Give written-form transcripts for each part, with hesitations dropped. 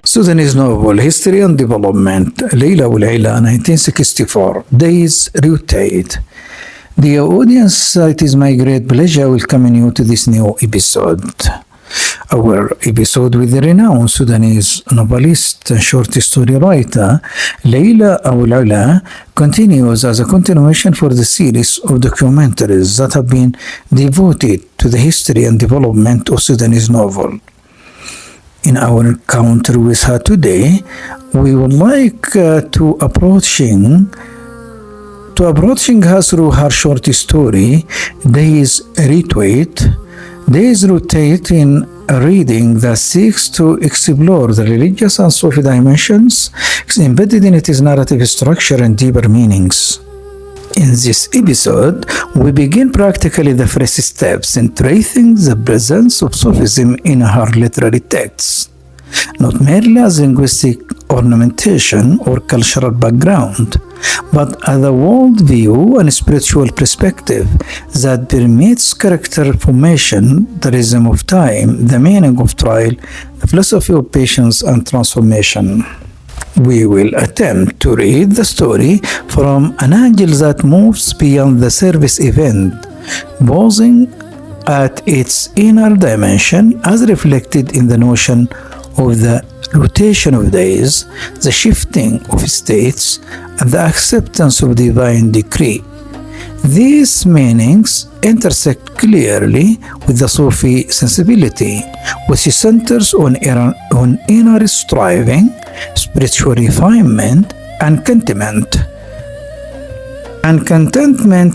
Sudanese novel, History and Development, Leila Aboulela, 1964. Days rotate. Dear audience, it is my great pleasure welcoming you to this new episode. Our episode with the renowned Sudanese novelist and short story writer Leila Aboulela continues as a continuation for the series of documentaries that have been devoted to the history and development of Sudanese novel. In our encounter with her today, we would like to approaching her through her short story, Days Rotate. Days Rotate in a reading that seeks to explore the religious and Sufi dimensions embedded in its narrative structure and deeper meanings. In this episode, we begin practically the first steps in tracing the presence of Sufism in her literary texts, not merely as linguistic ornamentation or cultural background, but as a worldview and spiritual perspective that permeates character formation, the rhythm of time, the meaning of trial, the philosophy of patience and transformation. We will attempt to read the story from an angle that moves beyond the service event, pausing at its inner dimension as reflected in the notion of the rotation of days, the shifting of states, and the acceptance of divine decree. These meanings intersect clearly with the Sufi sensibility, which centers on inner striving, spiritual refinement, and contentment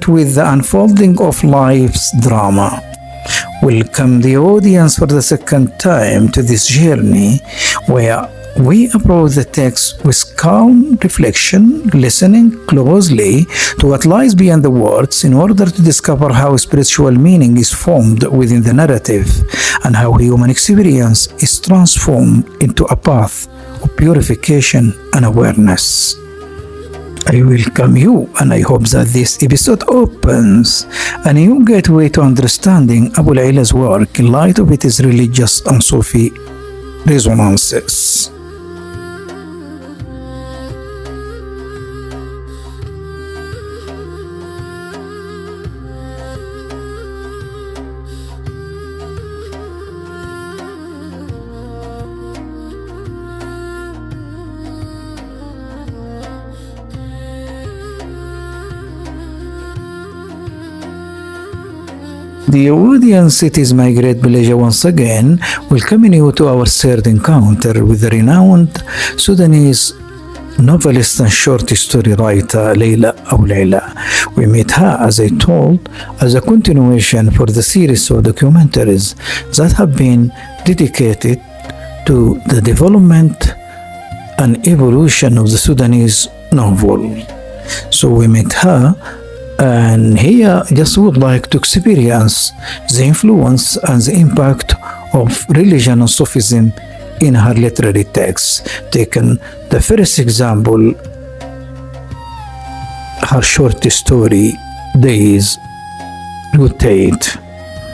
with the unfolding of life's drama. Welcome the audience for the second time to this journey where we approach the text with calm reflection, listening closely to what lies beyond the words in order to discover how spiritual meaning is formed within the narrative and how human experience is transformed into a path of purification and awareness. I welcome you, and I hope that this episode opens a new gateway to understanding Abouleila's work in light of its religious and Sufi resonances. Dear audience, it is my great pleasure once again welcoming you to our third encounter with the renowned Sudanese novelist and short story writer Leila Aboulela. We met her, as I told, as a continuation for the series of documentaries that have been dedicated to the development and evolution of the Sudanese novel. So we met her, and here just would like to experience the influence and the impact of religion and Sufism in her literary texts. Taken the first example, her short story, days rotate.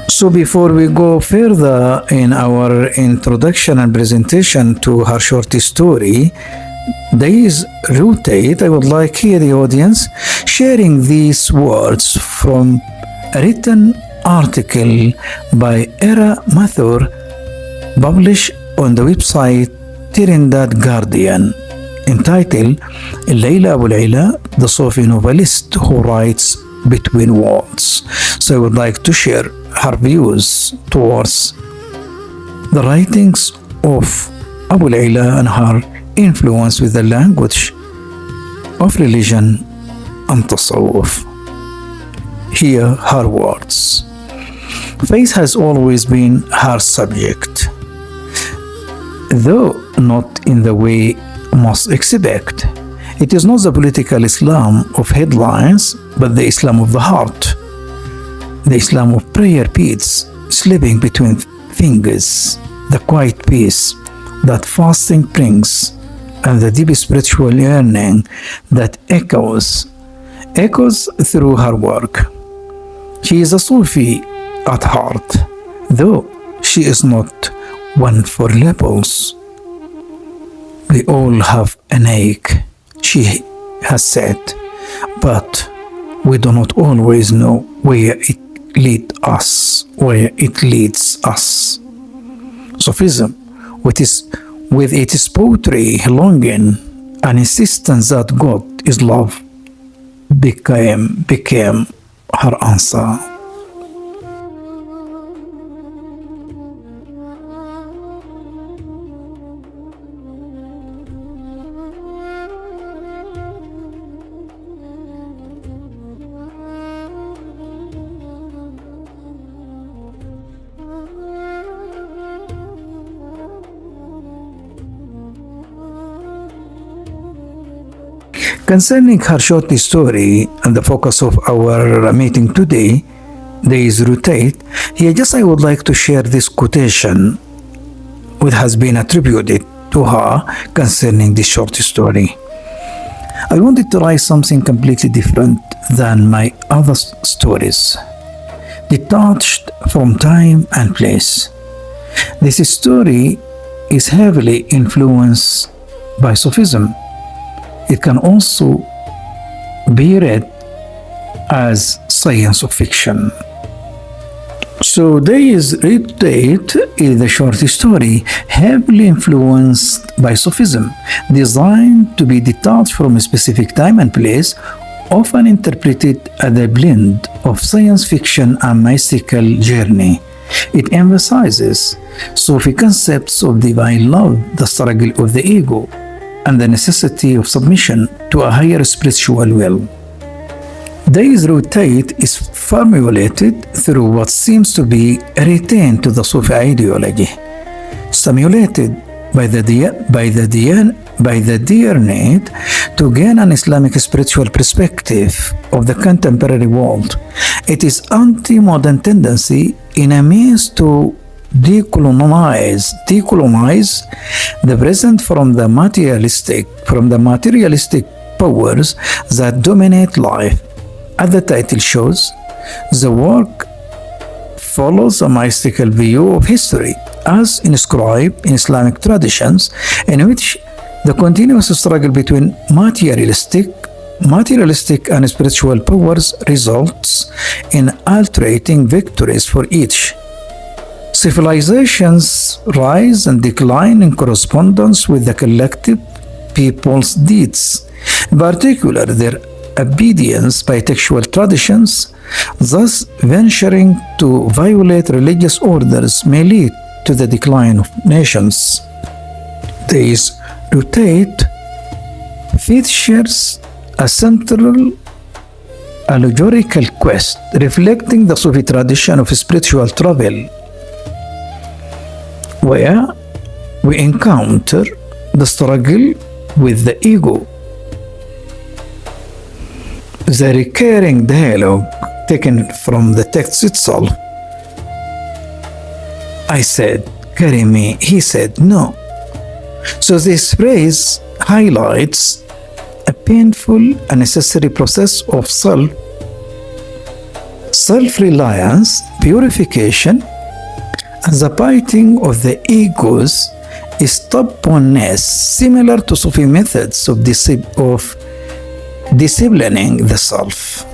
So before we go further in our introduction and presentation to her short story, Days Rotate, I would like here the audience sharing these words from a written article by Era Mathur published on the website Tirindad Guardian, entitled Leila Aboulela, the Sufi novelist who writes between worlds. So I would like to share her views towards the writings of Aboulela and her influence with the language of religion and tasawwuf. Here her words. Faith has always been her subject, though not in the way most expect. It is not the political Islam of headlines, but the Islam of the heart, the Islam of prayer beads slipping between fingers, the quiet peace that fasting brings, and the deep spiritual yearning that echoes through her work. She is a Sufi at heart, though she is not one for labels. We all have an ache, she has said, but we do not always know where it leads us. Sufism, with its poetry, longing, and insistence that God is love, became her answer. Concerning her short story and the focus of our meeting today, Days Rotate, here just I would like to share this quotation which has been attributed to her concerning this short story. I wanted to write something completely different than my other stories, detached from time and place. This story is heavily influenced by Sufism. It can also be read as science fiction. So Days Rotate is a short story heavily influenced by Sufism, designed to be detached from a specific time and place, often interpreted as a blend of science fiction and mystical journey. It emphasizes Sufi concepts of divine love, the struggle of the ego, and the necessity of submission to a higher spiritual will. Days Rotate is formulated through what seems to be a return to the Sufi ideology, stimulated by the dire need to gain an Islamic spiritual perspective of the contemporary world. It is anti-modern tendency in a means to decolonize the present from the materialistic powers that dominate life. As the title shows, the work follows a mystical view of history as inscribed in Islamic traditions, in which the continuous struggle between materialistic and spiritual powers results in alternating victories for each. Civilizations rise and decline in correspondence with the collective people's deeds, in particular their obedience by textual traditions. Thus, venturing to violate religious orders may lead to the decline of nations. Days Rotate features a central allegorical quest reflecting the Sufi tradition of spiritual travel, where we encounter the struggle with the ego. The recurring dialogue taken from the text itself. I said, "Carry me." He said, "No." So this phrase highlights a painful and necessary process of self-reliance, purification, and the biting of the ego's stubbornness, similar to Sufi methods of disciplining the self.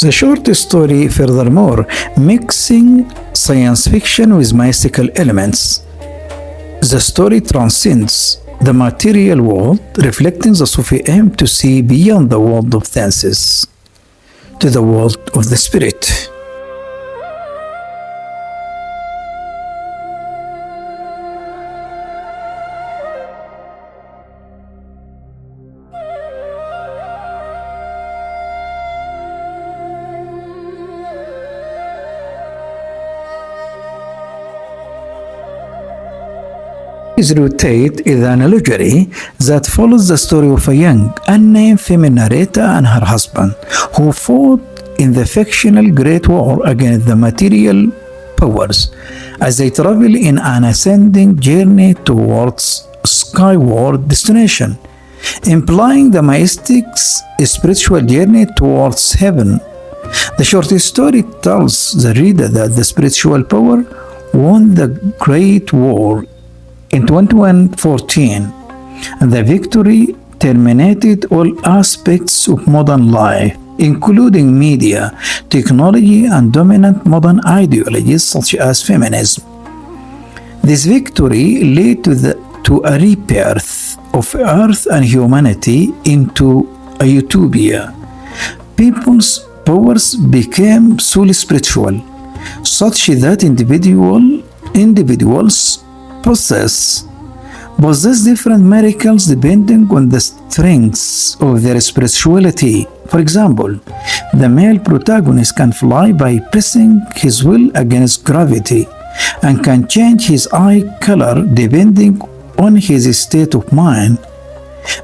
The short story, furthermore, mixing science fiction with mystical elements. The story transcends the material world, reflecting the Sufi aim to see beyond the world of senses to the world of the spirit. Rotate is an allegory that follows the story of a young, unnamed female narrator and her husband, who fought in the fictional Great War against the material powers as they travel in an ascending journey towards skyward destination, implying the mystic spiritual journey towards heaven. The short story tells the reader that the spiritual power won the Great War in 2114, and the victory terminated all aspects of modern life, including media, technology, and dominant modern ideologies such as feminism. This victory led to a rebirth of Earth and humanity into a utopia. People's powers became solely spiritual, such that individuals possess different miracles depending on the strengths of their spirituality. For example, the male protagonist can fly by pressing his will against gravity and can change his eye color depending on his state of mind.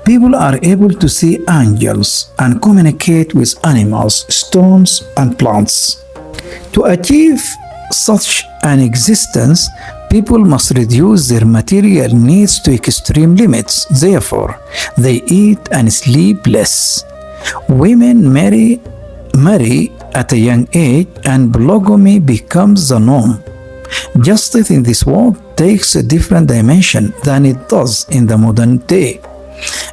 People are able to see angels and communicate with animals, stones, and plants. To achieve such an existence, people must reduce their material needs to extreme limits. Therefore, they eat and sleep less. Women marry at a young age, and polygamy becomes the norm. Justice in this world takes a different dimension than it does in the modern day.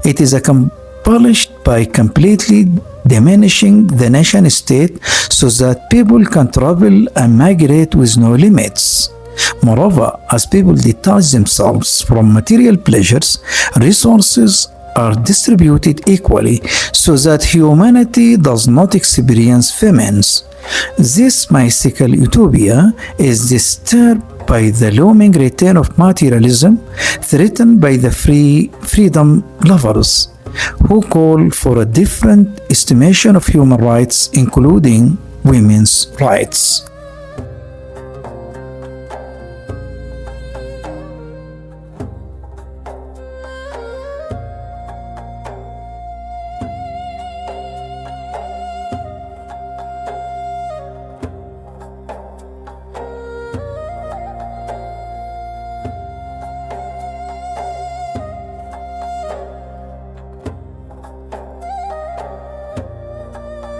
It is accomplished by completely diminishing the nation state so that people can travel and migrate with no limits. Moreover, as people detach themselves from material pleasures, resources are distributed equally so that humanity does not experience famines. This mystical utopia is disturbed by the looming return of materialism, threatened by the freedom lovers, who call for a different estimation of human rights, including women's rights.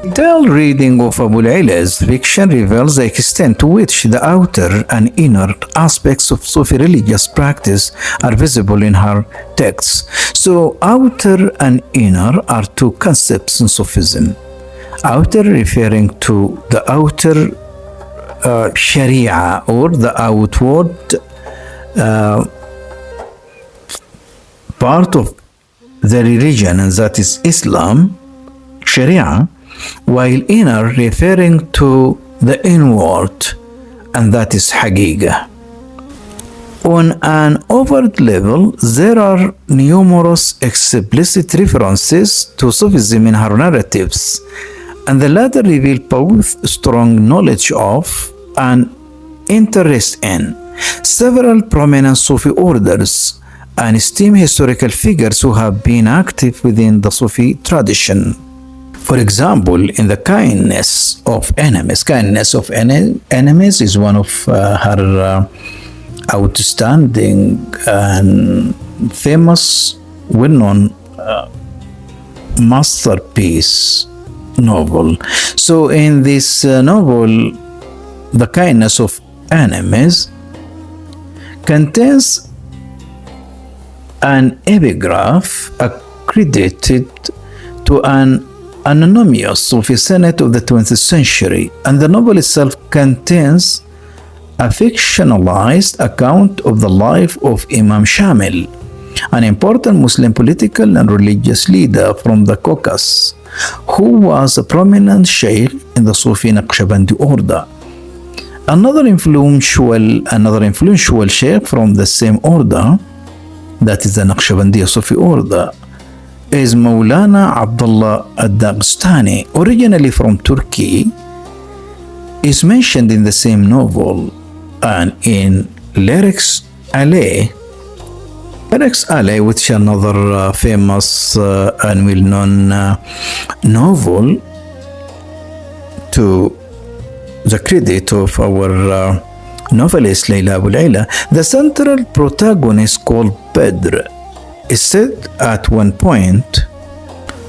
Detailed reading of Aboulaila's fiction reveals the extent to which the outer and inner aspects of Sufi religious practice are visible in her texts. So, outer and inner are two concepts in Sufism. Outer referring to the outer Sharia or the outward part of the religion, and that is Islam, Sharia, while inner referring to the inward, and that is Haqiqa. On an overt level, there are numerous explicit references to Sufism in her narratives, and the latter reveal both strong knowledge of and interest in several prominent Sufi orders and esteemed historical figures who have been active within the Sufi tradition. For example, in the kindness of enemies is one of her outstanding and famous, well-known masterpiece novel. So in this novel, The Kindness of Animals contains an epigraph accredited to an anonymous Sufi saint of the 20th century, and the novel itself contains a fictionalized account of the life of Imam Shamil, an important Muslim political and religious leader from the Caucasus, who was a prominent sheikh in the Sufi Naqshbandi order. Another influential sheikh from the same order, that is the Naqshbandi Sufi order, is Maulana Abdullah al-Dagestani, originally from Turkey, is mentioned in the same novel, and in Lyrics Alley, which is another famous and well-known novel to the credit of our novelist Leila Aboulela, the central protagonist called Badr is said at one point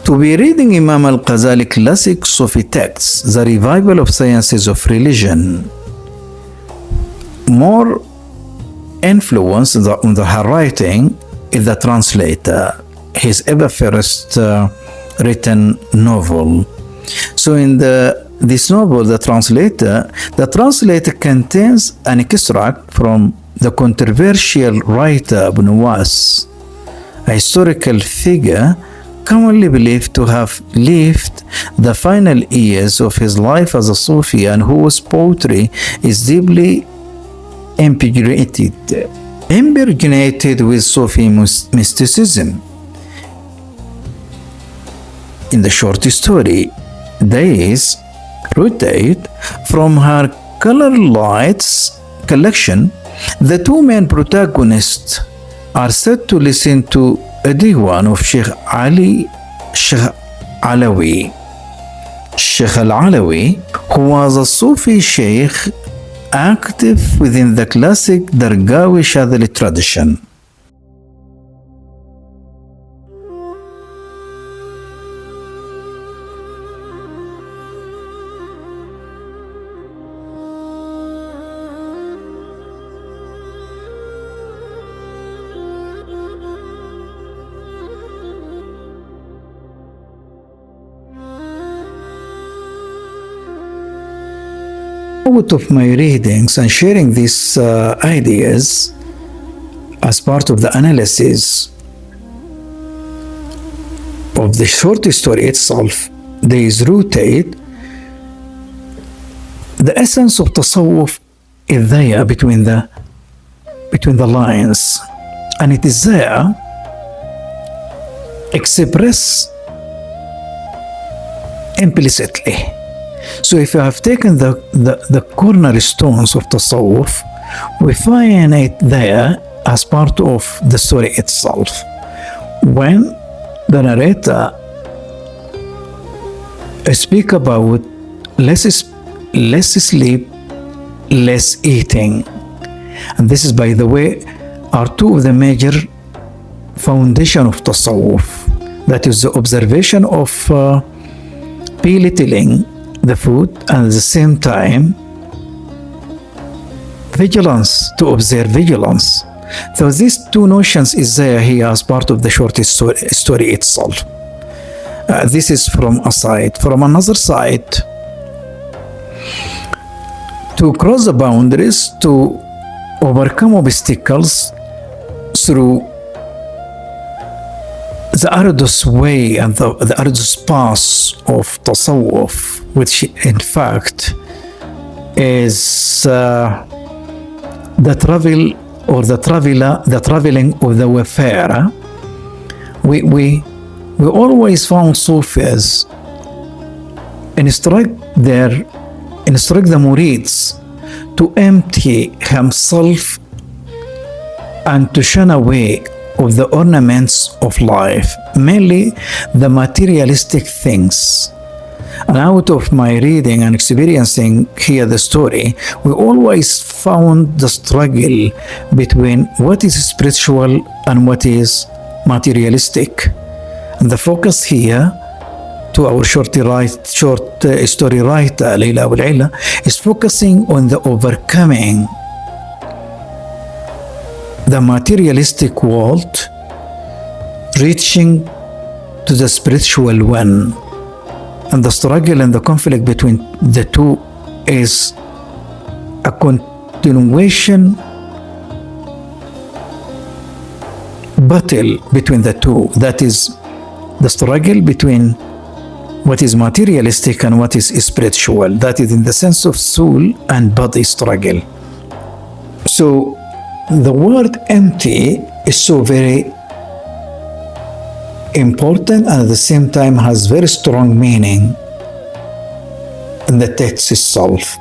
to be reading Imam al-Ghazali classic Sufi texts, the revival of sciences of religion. More influence on her writing is the translator, his ever first written novel. So in this novel, the translator contains an extract from the controversial writer Ibn Nawas, a historical figure commonly believed to have lived the final years of his life as a Sufi, and whose poetry is deeply impregnated with Sufi mysticism. In the short story, Days rotate from her color lights collection. The two main protagonists are said to listen to a diwan of Sheikh Al-Alawi, who was a Sufi sheikh active within the classic Dargawi Shadhili tradition. Out of my readings and sharing these ideas as part of the analysis of the short story itself, there is rooted the essence of tasawwuf is there between the lines, and it is there expressed implicitly. So if you have taken the cornerstones of tasawwuf, we find it there as part of the story itself. When the narrator speak about less sleep, less eating, and this is, by the way, are two of the major foundation of tasawwuf. That is the observation of belittling the food, and at the same time vigilance, to observe vigilance. So these two notions is there here as part of the short story itself. This is from a side. From another side, to cross the boundaries, to overcome obstacles through the arduous way and the arduous path of tasawwuf, which in fact is the travel or the traveling of the wayfarer. We always found Sufis instruct the murids to empty himself and to shun away of the ornaments of life, mainly the materialistic things. And out of my reading and experiencing here the story, we always found the struggle between what is spiritual and what is materialistic. And the focus here to our short story writer Leila Aboulela, is focusing on the overcoming the materialistic world, reaching to the spiritual one. And the struggle and the conflict between the two is a continuation battle between the two. That is the struggle between what is materialistic and what is spiritual. That is in the sense of soul and body struggle. So the word empty is so very important and at the same time has very strong meaning in the text itself.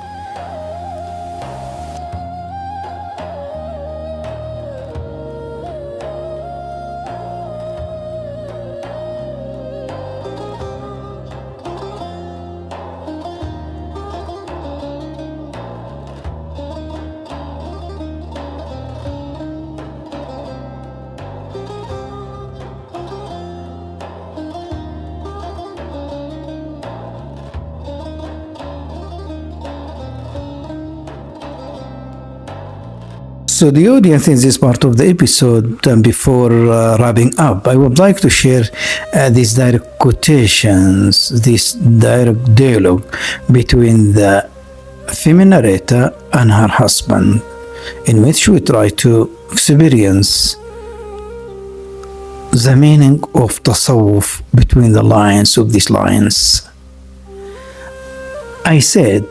So the audience in this part of the episode, before wrapping up, I would like to share these direct quotations, this direct dialogue between the female narrator and her husband, in which we try to experience the meaning of tasawwuf between the lines of these lines. I said,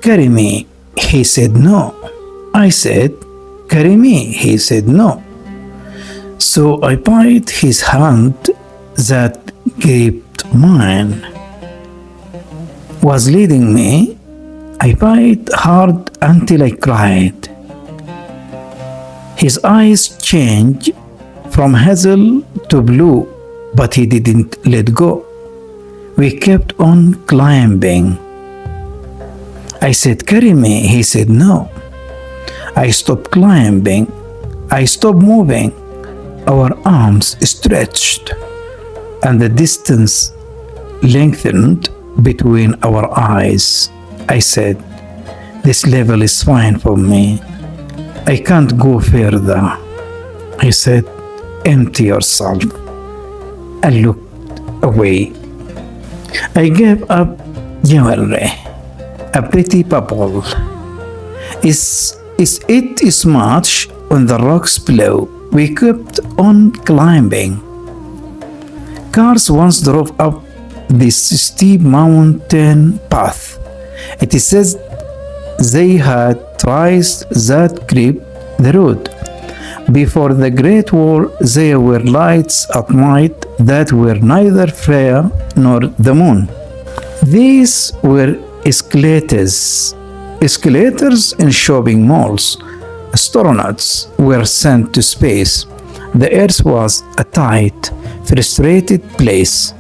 "Carry me." He said, "No." I said, "Carry me." He said, "No." So I bit his hand that gripped mine. Was leading me. I bit hard until I cried. His eyes changed from hazel to blue, but he didn't let go. We kept on climbing. I said, "Carry me." He said, "No." I stopped climbing. I stopped moving. Our arms stretched, and the distance lengthened between our eyes. I said, "This level is fine for me. I can't go further." He said, "Empty yourself," and looked away. I gave up jewelry, a pretty bubble. Is it much on the rocks below? We kept on climbing. Cars once drove up this steep mountain path. It is said they had traced that creep the road. Before the Great War, there were lights at night that were neither fire nor the moon. These were escalators in shopping malls. Astronauts were sent to space. The Earth was a tight, frustrated place.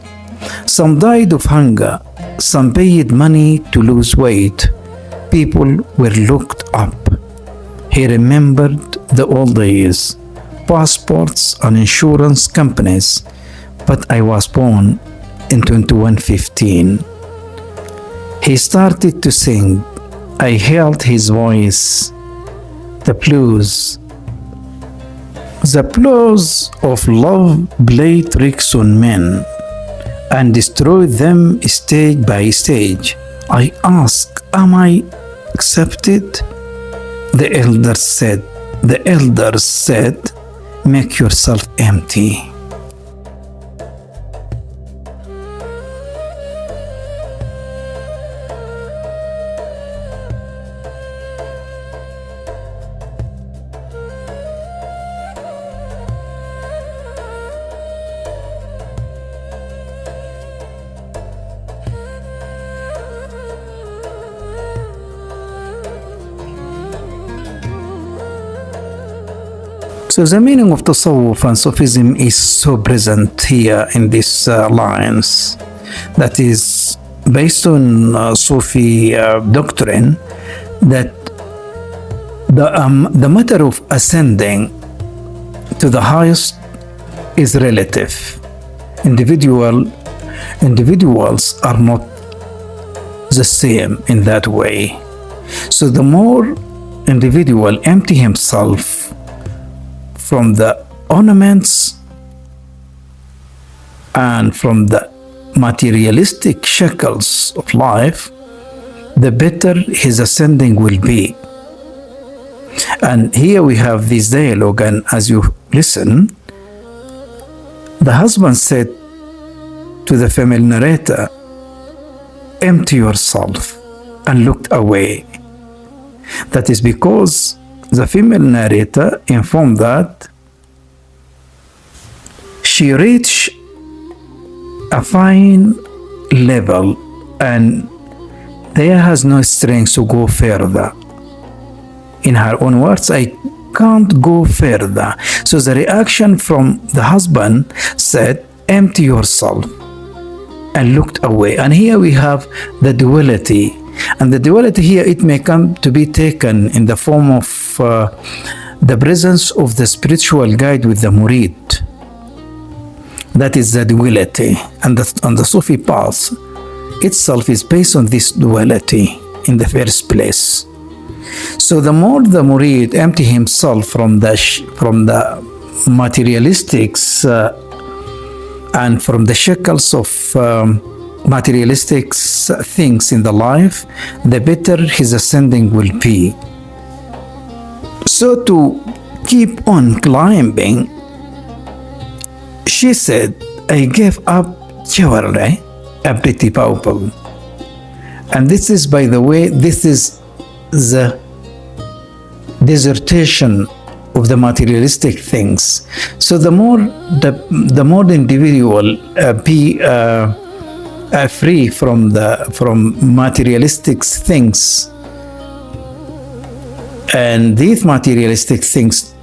Some died of hunger. Some paid money to lose weight. People were looked up. He remembered the old days, passports and insurance companies. But I was born in 2115. He started to sing. I held his voice. The blues of love played tricks on men and destroyed them stage by stage. I asked, "Am I accepted?" The elders said, "Make yourself empty." So the meaning of tasawwuf and Sufism is so present here in these lines. That is based on Sufi doctrine that the matter of ascending to the highest is relative. Individual individuals are not the same in that way. So the more individual empty himself from the ornaments and from the materialistic shackles of life, the better his ascending will be. And here we have this dialogue, and as you listen, the husband said to the female narrator, empty yourself, and looked away. That is because the female narrator informed that she reached a fine level and there has no strength to go further. In her own words, I can't go further. So the reaction from the husband said, empty yourself, and looked away. And here we have the duality. And the duality here, it may come to be taken in the form of the presence of the spiritual guide with the murid. That is the duality. And the Sufi path itself is based on this duality in the first place. So the more the murid empty himself from the materialistics and from the shackles of materialistic things in the life, the better his ascending will be. So to keep on climbing, she said, I gave up jewelry, a pretty purple. And this is, by the way, this is the dissertation of the materialistic things. So the more the individual be free from materialistic things, and these materialistic things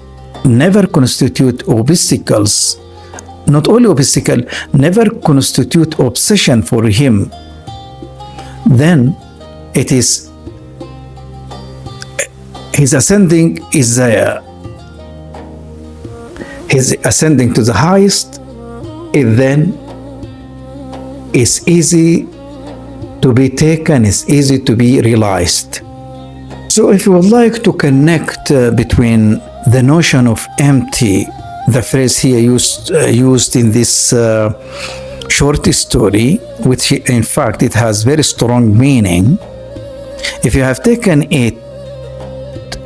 never constitute obstacles. Not only obstacle, never constitute obsession for him. Then it is his ascending is there. His ascending to the highest, it then is easy to be taken, is easy to be realized. So if you would like to connect between the notion of empty, the phrase here used in this short story, which in fact it has very strong meaning. If you have taken it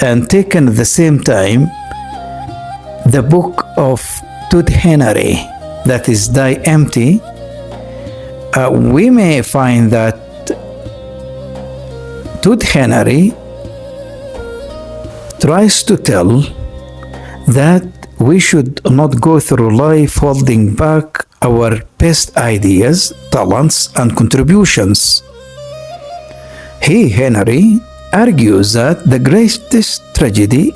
and taken at the same time the book of Tod Henry, that is Die Empty, we may find that Tod Henry tries to tell that we should not go through life holding back our best ideas, talents, and contributions. He, Henry, argues that the greatest tragedy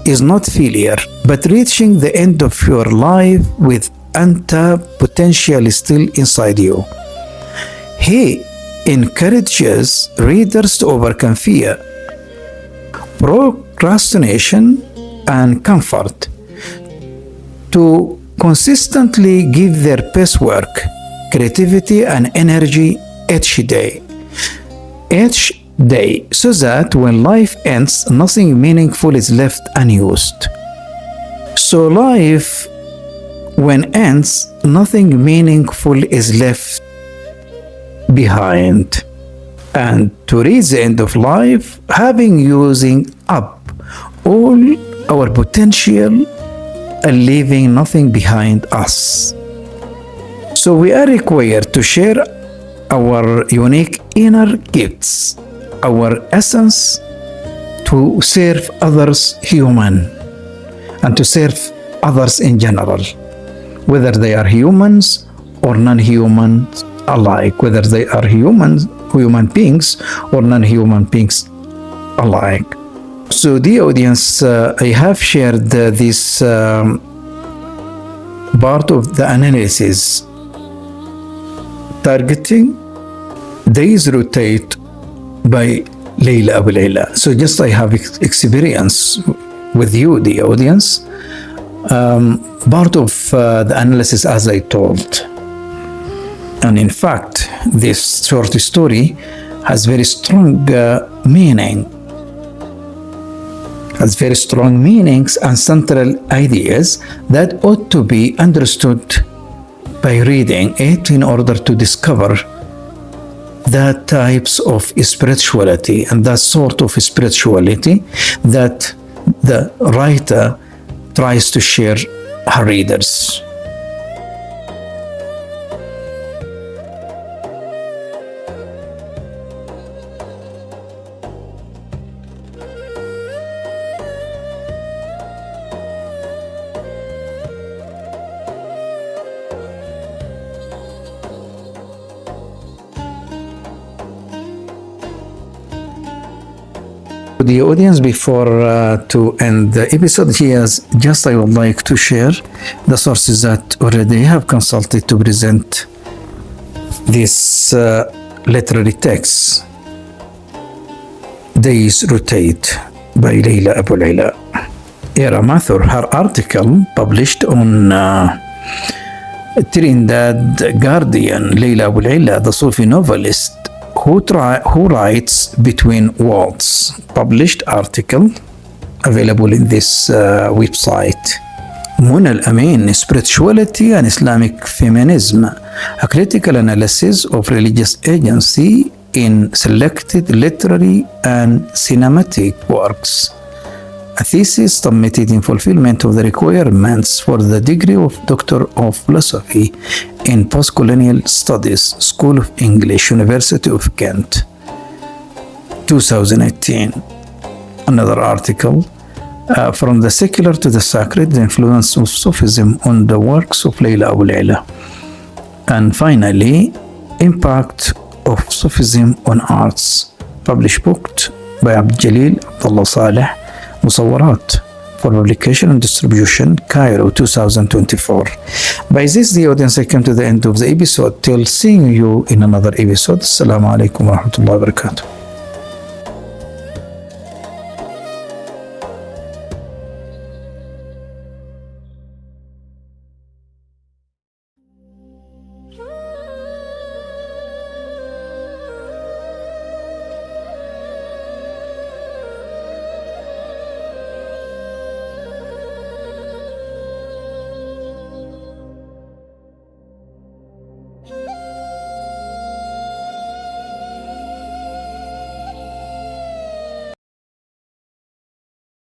is not failure, but reaching the end of your life with untapped potential still inside you. He encourages readers to overcome fear, procrastination, and comfort, to consistently give their best work, creativity, and energy each day, so that when life ends, nothing meaningful is left unused. So life, when ends, nothing meaningful is left behind. And to reach the end of life, having using up all our potential and leaving nothing behind us. So we are required to share our unique inner gifts, our essence, to serve others human and to serve others in general, whether they are humans or non-humans alike, whether they are human beings or non-human beings alike. So dear audience, I have shared this part of the analysis targeting Days Rotate by Leila Aboulela. So just I have experience with you, the audience, part of the analysis as I told. And in fact, this short story has very strong meaning, has very strong meanings and central ideas that ought to be understood by reading it in order to discover the types of spirituality and that sort of spirituality that the writer tries to share her readers. The audience, before to end the episode here, just I would like to share the sources that already have consulted to present this literary text. Days Rotate by Leila Aboulela. Era Mathur, her article published on Trinidad Guardian, Leila Aboulela, the Sufi novelist who writes between worlds. Published article available in this website. Muna Al-Amin, Spirituality and Islamic Feminism, a critical analysis of religious agency in selected literary and cinematic works. A thesis submitted in fulfillment of the requirements for the degree of Doctor of Philosophy in Postcolonial Studies, School of English, University of Kent, 2018. Another article, From the Secular to the Sacred, the Influence of Sufism on the Works of Leila Aboulela. And finally, Impact of Sufism on Arts, published book by Abdul Abdullah Saleh, Musawarat, for publication and distribution, Cairo, 2024. By this, the audience, I come to the end of the episode. Till seeing you in another episode. Assalamu alaikum wa rahmatullahi wa barakatuh.